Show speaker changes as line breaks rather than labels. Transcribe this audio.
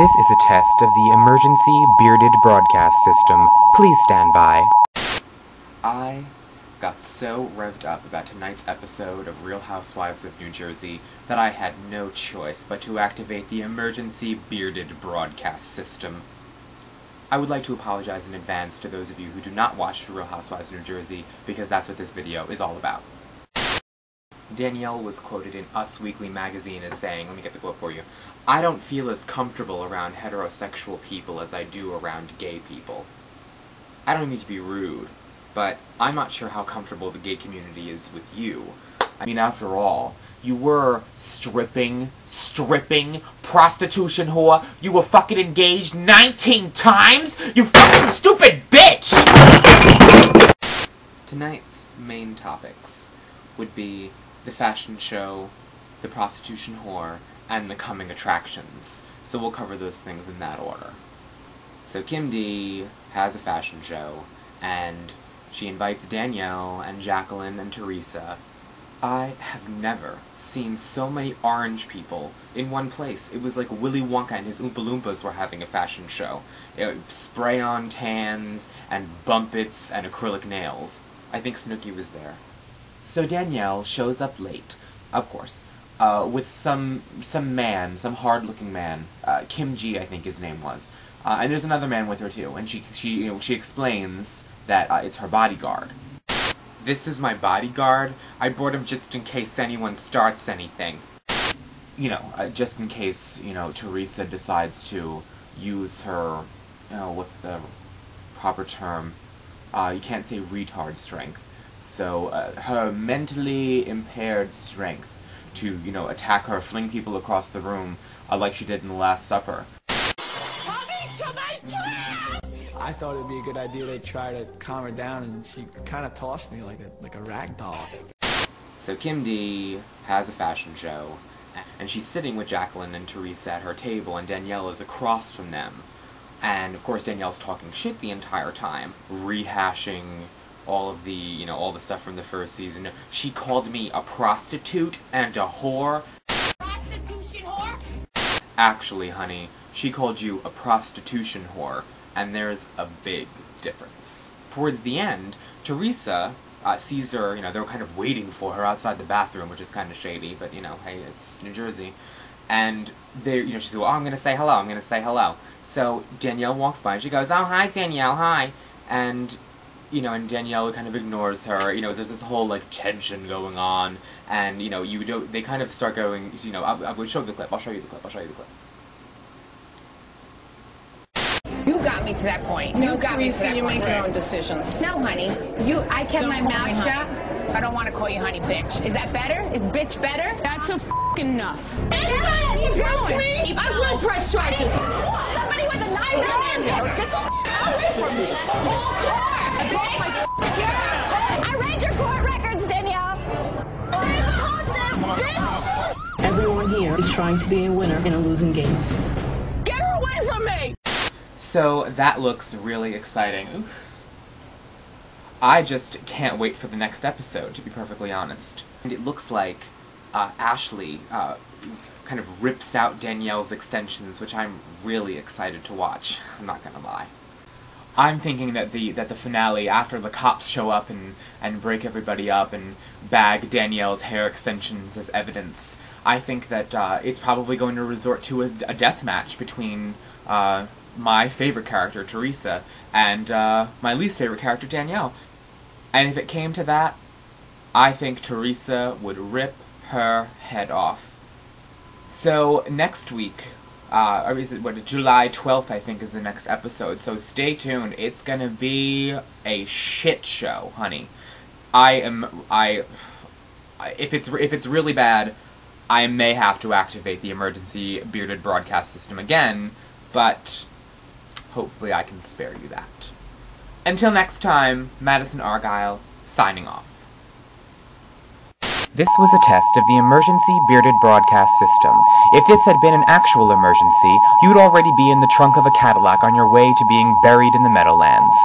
This is a test of the emergency bearded broadcast system. Please stand by. I got so revved up about tonight's episode of Real Housewives of New Jersey that I had no choice but to activate the emergency bearded broadcast system. I would like to apologize in advance to those of you who do not watch Real Housewives of New Jersey, because that's what this video is all about. Danielle was quoted in Us Weekly magazine as saying, let me get the quote for you, "I don't feel as comfortable around heterosexual people as I do around gay people." I don't mean to be rude, but I'm not sure how comfortable the gay community is with you. I mean, after all, you were stripping, prostitution whore, you were fucking engaged 19 times? You fucking stupid bitch! Tonight's main topics would be the fashion show, the prostitution whore, and the coming attractions. So we'll cover those things in that order. So Kim D has a fashion show, and she invites Danielle and Jacqueline and Teresa. I have never seen so many orange people in one place. It was like Willy Wonka and his Oompa Loompas were having a fashion show. Spray-on tans, and bumpets, and acrylic nails. I think Snooki was there. So Danielle shows up late, of course, with some hard-looking man. Kim G, I think his name was. And there's another man with her too, and she explains that it's her bodyguard. "This is my bodyguard. I brought him just in case anyone starts anything." You know, just in case, you know, Teresa decides to use her, what's the proper term? You can't say retard strength. So, her mentally impaired strength to, you know, attack her, fling people across the room, like she did in the Last Supper.
I thought it'd be a good idea to try to calm her down, and she kind of tossed me like a rag doll.
So Kim D has a fashion show, and she's sitting with Jacqueline and Teresa at her table, and Danielle is across from them. And, of course, Danielle's talking shit the entire time, rehashing all of the, all the stuff from the first season. "She called me a prostitute and a whore." Prostitution whore? Actually, honey, she called you a prostitution whore, and there's a big difference. Towards the end, Teresa sees her, they were kind of waiting for her outside the bathroom, which is kind of shady, but, hey, it's New Jersey. And she's like, "Oh, I'm gonna say hello. So Danielle walks by, and she goes, "Oh, hi, Danielle, hi." And and Danielle kind of ignores her. There's this whole, tension going on, and, they kind of start going, I would show the clip, I'll show you the clip.
You got me to that point.
No, Teresa, you make your own decisions.
No, honey. I kept my mouth shut. I don't want to call you honey bitch. Is that better? Is bitch better?
That's a enough.
You
touch me? I blood press charges.
Somebody with a knife in there. Get the away from me. I read your court records, Danielle.
Everyone here is trying to be a winner in a losing game. Get her away from me!
So that looks really exciting. Oof. I just can't wait for the next episode, to be perfectly honest. And it looks like Ashley kind of rips out Danielle's extensions, which I'm really excited to watch. I'm not gonna lie. I'm thinking that the finale, after the cops show up and break everybody up and bag Danielle's hair extensions as evidence, I think that it's probably going to resort to a death match between my favorite character, Teresa, and my least favorite character, Danielle. And if it came to that, I think Teresa would rip her head off. So next week, or is it, July 12th, I think, is the next episode, so stay tuned. It's gonna be a shit show, honey. If it's really bad, I may have to activate the emergency bearded broadcast system again, but hopefully I can spare you that. Until next time, Madison Argyle, signing off. This was a test of the emergency bearded broadcast system. If this had been an actual emergency, you would already be in the trunk of a Cadillac on your way to being buried in the Meadowlands.